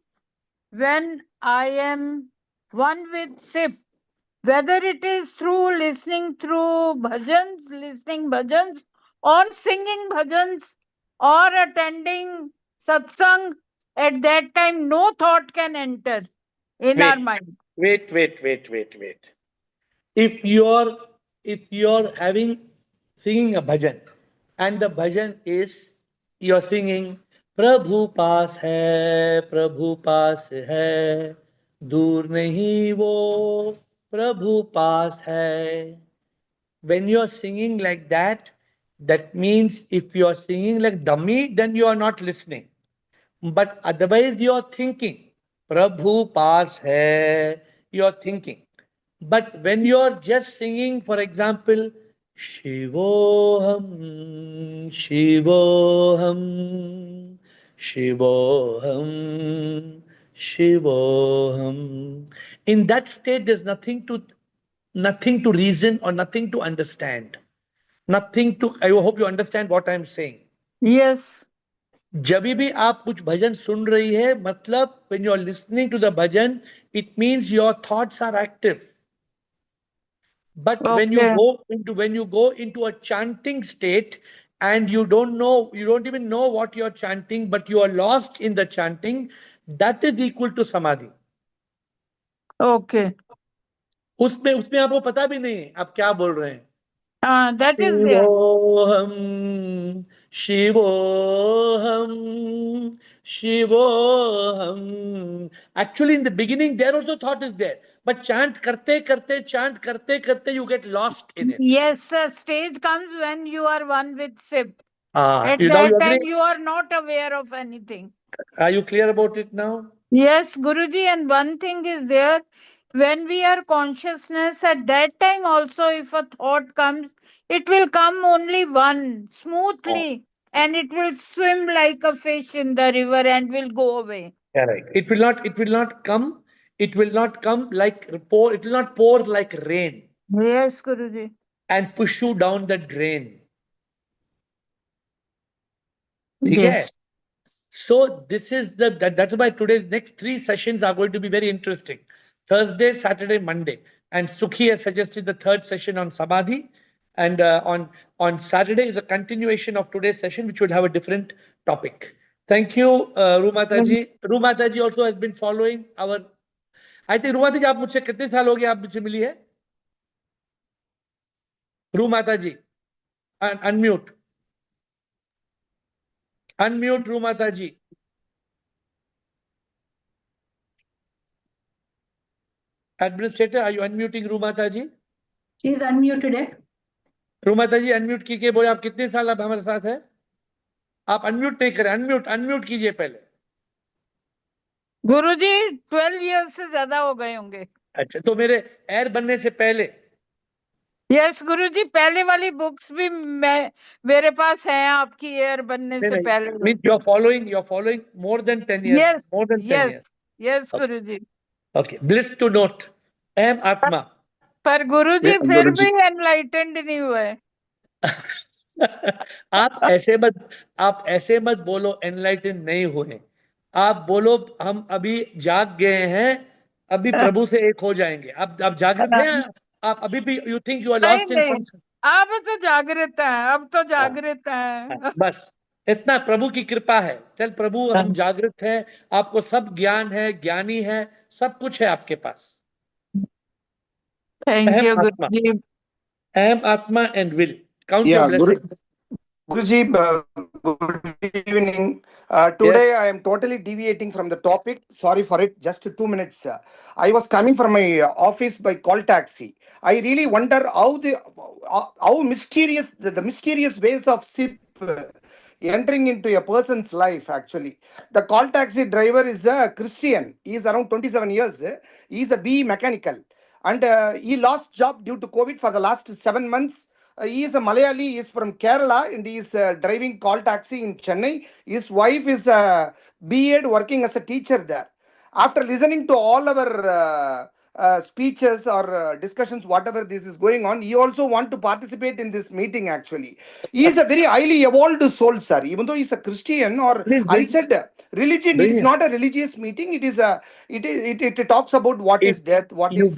when I am one with SIP. Whether it is through listening bhajans, or singing bhajans, or attending satsang, at that time no thought can enter in our mind. Wait. If you're having singing a bhajan, and the bhajan is you're singing Prabhu paas hai, dur nahi wo, Prabhu paas hai. When you're singing like that, that means if you're singing like dummy, then you are not listening. But otherwise, you're thinking, Prabhu paas hai, you're thinking. But when you're just singing, for example, Shivoham, Shivoham, Shivoham, Shivoham. In that state, there's nothing to reason or nothing to understand. I hope you understand what I'm saying. Yes. जब भी आप कुछ भजन सुन रही है, मतलब when you are listening to the bhajan, it means your thoughts are active. But when you go into a chanting state and you don't even know what you're chanting, but you are lost in the chanting, that is equal to samadhi. Okay. उसमें आपको पता भी नहीं है आप क्या बोल रहे हैं. That is there. Shivoham. Actually, in the beginning, there also thought is there. But chant karte, you get lost in it. Yes, a stage comes when you are one with SIP. At You that time, agree? you are not aware of anything. Are you clear about it now? Yes, Guruji, and one thing is there, when we are consciousness, at that time also, if a thought comes, it will come only one, smoothly, and it will swim like a fish in the river and will go away. Correct. It will not come. It will not come like pour. It will not pour like rain. Yes, Guruji. And push you down the drain. Yes. So this is that's why today's next 3 sessions are going to be very interesting. Thursday, Saturday, Monday. And Sukhi has suggested the 3rd session on Samadhi. And on Saturday is a continuation of today's session, which would have a different topic. Thank you, Rumataji. Rumataji also has been following our... I think, Rumataji, आप मुझसे कितने साल हो गए आप मुझसे मिली है? Rumataji, unmute. Unmute, Rumataji. Administrator, are you unmuting Rumataji? She is unmuted. Rumataji, unmute कीजिए. बोले आप कितने साल अब हमारे साथ है? आप unmute नहीं करें. Unmute कीजिए पहले. गुरुजी 12 years से ज्यादा हो गए होंगे. अच्छा, तो मेरे एयर बनने से पहले. यस गुरुजी, पहले वाली बुक्स भी मेरे पास हैं आपकी एयर बनने से पहले. Means you're following more than 10 years. Yes, More than 10 years. Yes, Guruji. Okay, bliss to note. Am Atma. पर गुरुजी फिर भी एनलाइटेंड नहीं हुए. आप ऐसे मत बोलो एनलाइटन नहीं हुए. आप बोलो हम अभी जाग गए हैं, अभी प्रभु से एक हो जाएंगे. आप जागृत हैं, आप अभी भी you think you are lost in function. अब तो जागृत हैं, अब तो जागृत हैं. बस इतना प्रभु की कृपा है. चल प्रभु, हम जागृत हैं, आपको सब ज्ञान है, ज्ञानी है, सब कुछ है आपके पास. Thank you Guruji. Am Atma and will. Count your blessings. Guruji, good evening. Today I am totally deviating from the topic. Sorry for it. Just 2 minutes. I was coming from my office by call taxi. I really wonder how mysterious the mysterious ways of SIP entering into a person's life. Actually, the call taxi driver is a Christian. He is around 27 years. He is a BE mechanical, and he lost job due to COVID for the last 7 months. He is a Malayali, he is from Kerala, and he is driving call taxi in Chennai. His wife is a B.Ed working as a teacher there. After listening to all our speeches or discussions, whatever this is going on. He also want to participate in this meeting. Actually, he is a very highly evolved soul, sir. Even though he's a Christian, or Please I bring, said religion. It bring is him. not a religious meeting. It is a. It talks about what If is death. What you is.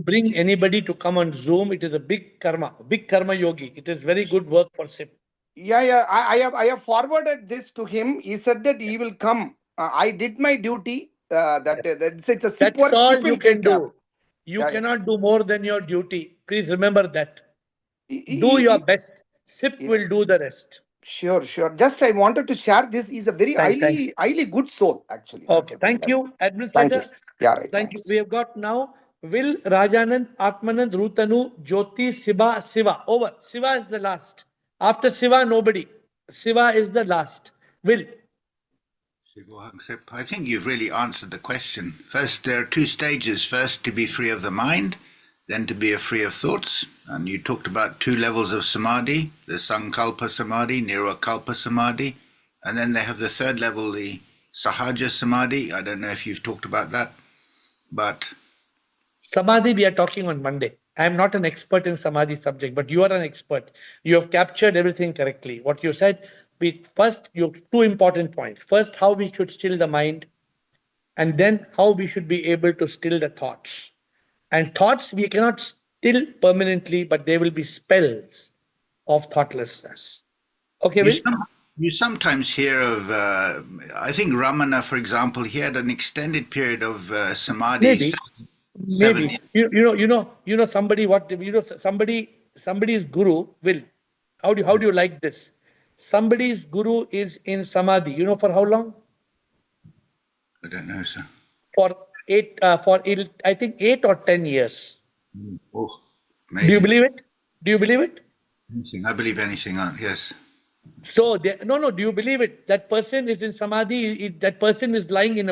bring anybody to come on Zoom, it is a big karma yogi. It is very good work for SIP. Yeah. I have forwarded this to him. He said that he will come. I did my duty. It's a SIP That's work. all SIP you will can take care. do. You Yeah. cannot do more than your duty. Please remember that. Do your He- best. SIP Yeah. will do the rest. Sure. Just I wanted to share this. Is a very Thank highly good soul. Actually, Okay, that's the thing. thank you, Thank you. Administrator. Yeah, right. Thank you. Thanks. We have got now Will, Rajanand, Atmanand, Rutanu, Jyoti, Siva. Over. Siva is the last. After Siva, nobody. Siva is the last. Will. I think you've really answered the question. First, there are two stages. First, to be free of the mind, then to be free of thoughts. And you talked about two levels of samadhi, the sankalpa samadhi, nirakalpa samadhi. And then they have the third level, the sahaja samadhi. I don't know if you've talked about that, but... Samadhi, we are talking on Monday. I am not an expert in Samadhi subject, but you are an expert. You have captured everything correctly. What you said, first, you have two important points. First, how we should still the mind, and then how we should be able to still the thoughts. And thoughts we cannot still permanently, but they will be spells of thoughtlessness. Okay, Will? You sometimes hear of, I think Ramana, for example, he had an extended period of samadhi. Maybe. You know somebody somebody's guru will. How do you like this? Somebody's guru is in samadhi. You know for how long? I don't know, sir. I think 8 or 10 years. Oh, amazing. Do you believe it? Do you believe it? Anything. I believe anything. Yes. So no. Do you believe it? That person is in samadhi. That person is lying in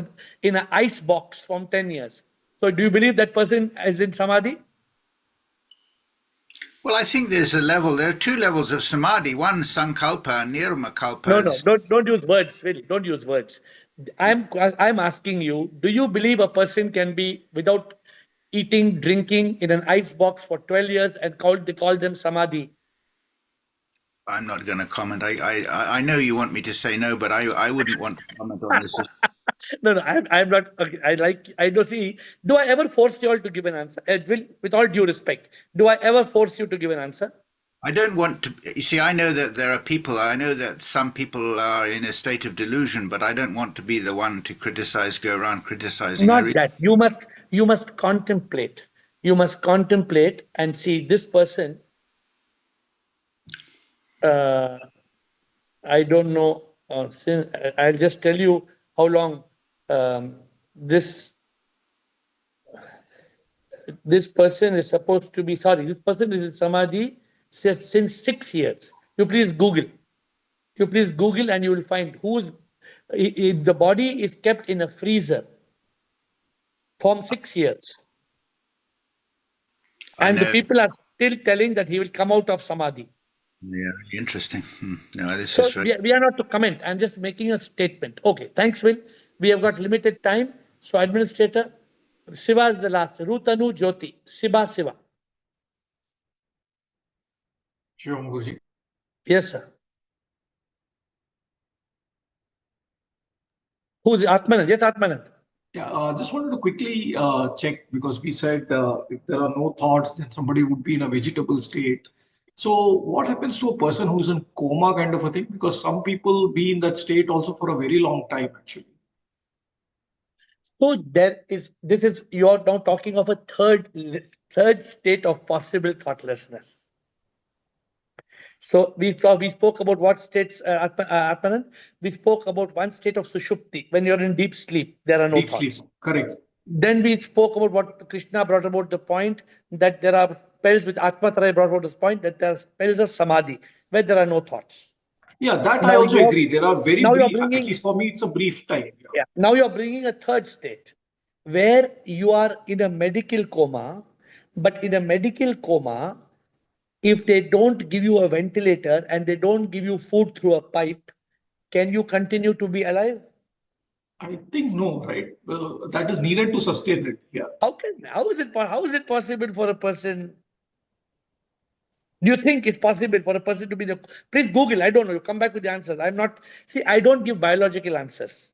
an ice box from 10 years. So do you believe that person is in samadhi? Well, I think there are two levels of samadhi. One sankalpa and nirmakalpa. No, don't use words, really. Don't use words. I'm asking you, do you believe a person can be without eating, drinking in an ice box for 12 years and they call them samadhi? I'm not going to comment. I know you want me to say no, but I wouldn't want to comment on this. No, I'm not. Okay, I don't see. Do I ever force you all to give an answer? With all due respect, do I ever force you to give an answer? I don't want to. You see, I know that there are people. I know that some people are in a state of delusion, but I don't want to be the one to go around criticizing. Not that. You must contemplate. You must contemplate and see this person. I don't know. I'll just tell you how long this person is supposed to be. Sorry, this person is in samadhi since 6 years. You please Google. And you will find the body is kept in a freezer from 6 years. And the people are still telling that he will come out of samadhi. Yeah, interesting. No, we are not to comment. I'm just making a statement. Okay, thanks, Will. We have got limited time. So, Administrator, Siva is the last. Rutanu, Jyoti. Siva. Shivam Guruji. Yes, sir. Who's Atmanand? Yes, Atmanand. Yeah, just wanted to quickly check, because we said if there are no thoughts, then somebody would be in a vegetable state. So what happens to a person who's in coma kind of a thing? Because some people be in that state also for a very long time, actually. So you're now talking of a third state of possible thoughtlessness. So we spoke about what states, Atmanand? We spoke about one state of sushupti, when you're in deep sleep, there are no thoughts. Deep sleep, correct. Then we spoke about what Krishna brought about, the point that there are spells, which Atmatraya brought about this point, that there are spells of samadhi, where there are no thoughts. Yeah, that I also agree. There are very brief, at least for me, it's a brief time. Yeah. Now you're bringing a third state, where you are in a medical coma, but in a medical coma, if they don't give you a ventilator and they don't give you food through a pipe, can you continue to be alive? I think no, right? Well, that is needed to sustain it. Yeah. How is it possible for a person? Do you think it's possible for a person to be the? Please Google. I don't know. You come back with the answers. I'm not. See, I don't give biological answers.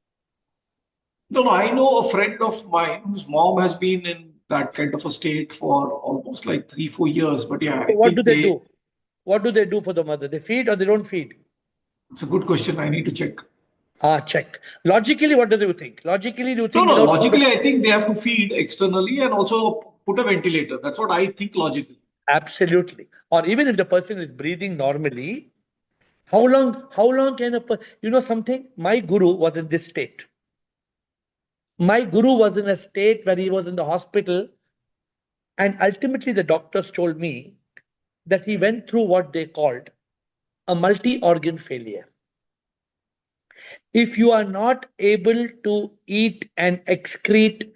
No, I know a friend of mine whose mom has been in that kind of a state for almost like 3-4 years. But yeah, I What do think they do? What do they do for the mother? They feed or they don't feed? It's a good question. I need to check. Check. Logically, what do you think? Logically, do you think? No. Logically, I think they have to feed externally and also put a ventilator. That's what I think logically. Absolutely. Or even if the person is breathing normally, how long can a person, something? My guru was in this state. My guru was in a state where he was in the hospital, and ultimately the doctors told me that he went through what they called a multi-organ failure. If you are not able to eat and excrete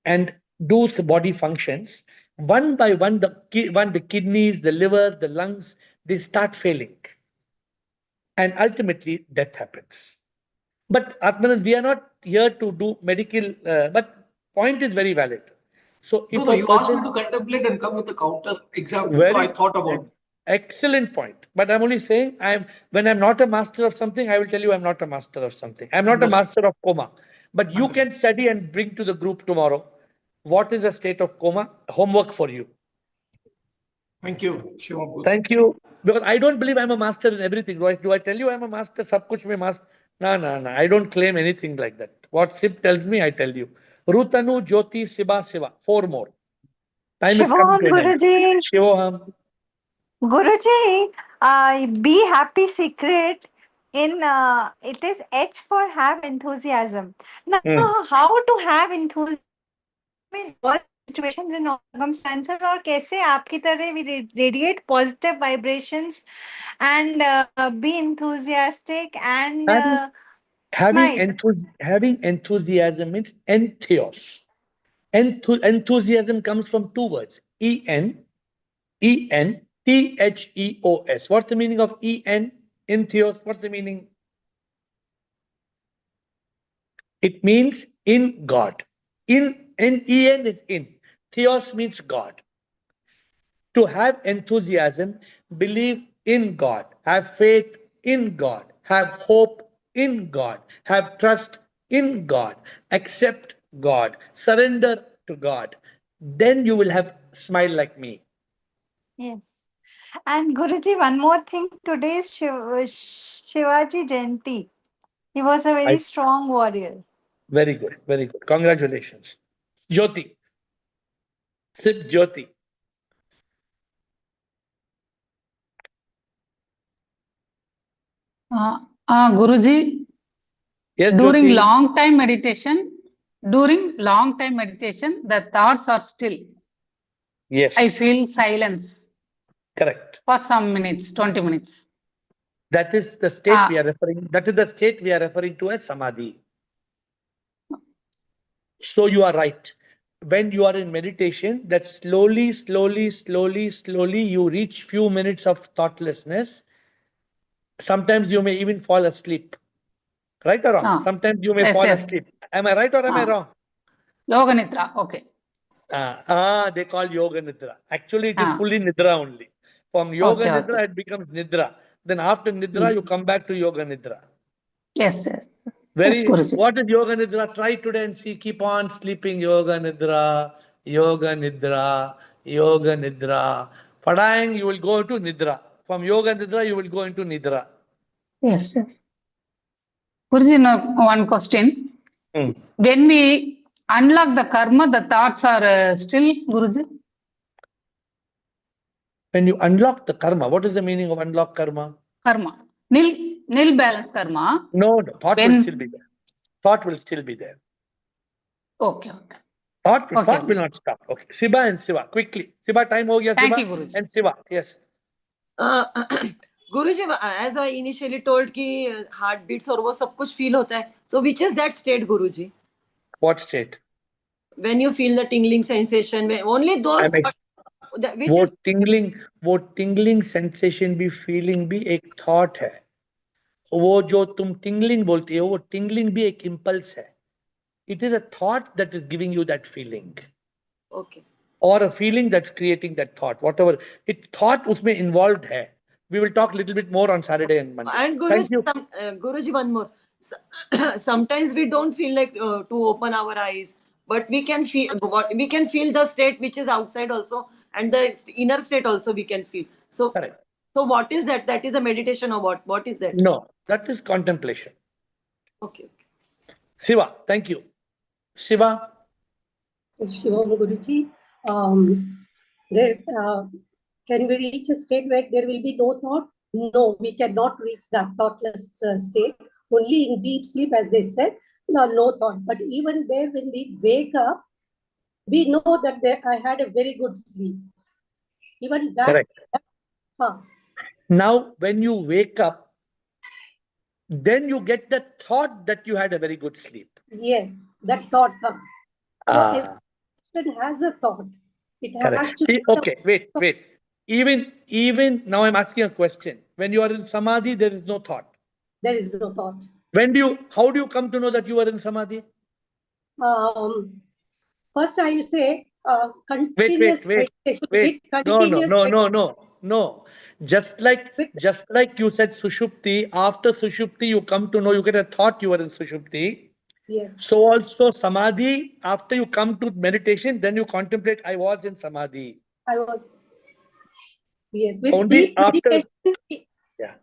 and do the body functions, one by one, the kidneys, the liver, the lungs, they start failing. And ultimately, death happens. But Atmanand, we are not here to do medical, but point is very valid. So if you asked me to contemplate and come with a counter example, so I thought about it. Excellent point. But I'm only saying when I'm not a master of something, I will tell you I'm not a master of something. I'm not a master of coma. But you can study and bring to the group tomorrow what is the state of coma. Homework for you. Thank you. Sure. Thank you. Because I don't believe I'm a master in everything. Do I tell you I'm a master? Sab kuch mein master. No. I don't claim anything like that. What Sip tells me, I tell you. Rutanu, Jyoti, Shiva. 4 more. Time is coming to an end. Guruji. Shivoham. Guruji, be happy secret in it is H for have enthusiasm. Now, how to have enthusiasm in all situations and all circumstances, or कैसे आपकी तरह we radiate positive vibrations and be enthusiastic and Having smile. enthusiasm means entheos. Enthusiasm comes from 2 words. E-N-T-H-E-O-S. What's the meaning of E-N? Entheos. What's the meaning? It means in God. E-N is in. Theos means God. To have enthusiasm, believe in God, have faith in God, have hope in God, have trust in God, accept God, surrender to God. Then you will have smile like me. Yes. And Guruji, one more thing. Today is Shivaji Jayanti. He was a very strong warrior. Very good. Very good. Congratulations. Jyoti. Sip Jyoti. Guruji, yes, during Jyoti. long time meditation, the thoughts are still. Yes. I feel silence. Correct. For some minutes, 20 minutes. That is the state we are referring. That is the state we are referring to as Samadhi. So you are right. When you are in meditation, that slowly you reach few minutes of thoughtlessness. Sometimes you may even fall asleep. Right or wrong? Sometimes you may fall asleep. Am I right or am I wrong? Yoga Nidra, okay. They call Yoga Nidra. Actually, it is fully Nidra only. From Yoga Nidra, it becomes Nidra. Then after Nidra, you come back to Yoga Nidra. Yes. What is Yoga Nidra? Try today and see. Keep on sleeping. Yoga Nidra, Yoga Nidra, Yoga Nidra. Padaying, you will go into Nidra. From Yoga Nidra, you will go into Nidra. Yes. Guruji, one question. When we unlock the karma, the thoughts are still, Guruji? When you unlock the karma, what is the meaning of unlock karma? Karma. Nil balance karma. No. Thought will still be there. Thought will still be there. Okay. Thought will not stop. Okay. Siba and Siva, quickly. Siba, time ho gaya. Thank Siba you, Guruji. and Siva. Yes. Guruji, as I initially told कि heartbeats और वो सब कुछ feel होता है. So which is that state, Guruji? What state? When you feel the tingling sensation, only those. वो tingling sensation भी feeling भी एक thought है. वो जो तुम tingling बोलती हो, वो tingling भी एक impulse है. it is a thought that is giving you that feeling. Okay. Or a feeling that's creating that thought, whatever. Thought usme involved hai. We will talk a little bit more on Saturday and Monday. And Guruji, one more. Sometimes we don't feel like to open our eyes, but we can feel the state which is outside also, and the inner state also we can feel. So, correct. So what is that? That is a meditation or what? What is that? No, that is contemplation. Okay. Shiva, thank you. Shiva. Shiva Guruji, can we reach a state where there will be no thought? No, we cannot reach that thoughtless state. Only in deep sleep, as they said, no thought. But even there, when we wake up, we know that I had a very good sleep. Even that. Correct. Now, when you wake up, then you get the thought that you had a very good sleep. Yes, that thought comes. So every has a thought. It has to. Okay, wait. Even now, I'm asking a question. When you are in Samadhi, there is no thought. There is no thought. How do you come to know that you are in Samadhi? First, I will say continuous wait. No. Just like you said Sushupti, after Sushupti, you come to know, you get a thought you are in Sushupti. Yes. So also Samadhi, after you come to meditation, then you contemplate, I was in Samadhi. I was. Yes. With only after. Yeah.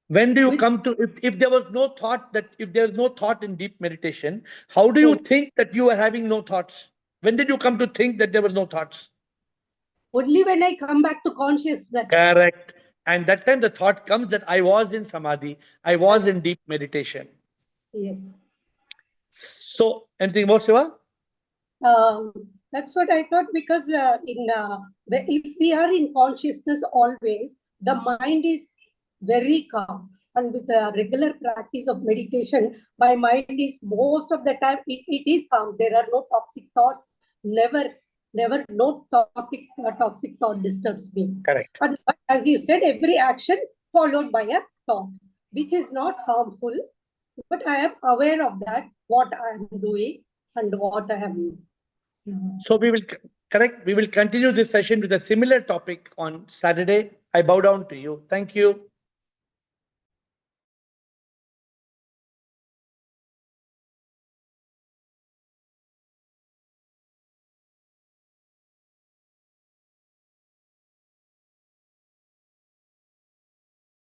When do you come to, if there was no thought, if there is no thought in deep meditation, how do you think that you are having no thoughts? When did you come to think that there were no thoughts? Only when I come back to consciousness. Correct. And that time the thought comes that I was in Samadhi. I was in deep meditation. Yes. So, anything more, Shiva? That's what I thought, because if we are in consciousness always, the mind is very calm. And with the regular practice of meditation, my mind is most of the time, it is calm. There are no toxic thoughts. Never no toxic thought disturbs me. Correct. And as you said, every action followed by a thought, which is not harmful, but I am aware of that, what I am doing and what I am. So we will continue this session with a similar topic on Saturday. I bow down to you. Thank you.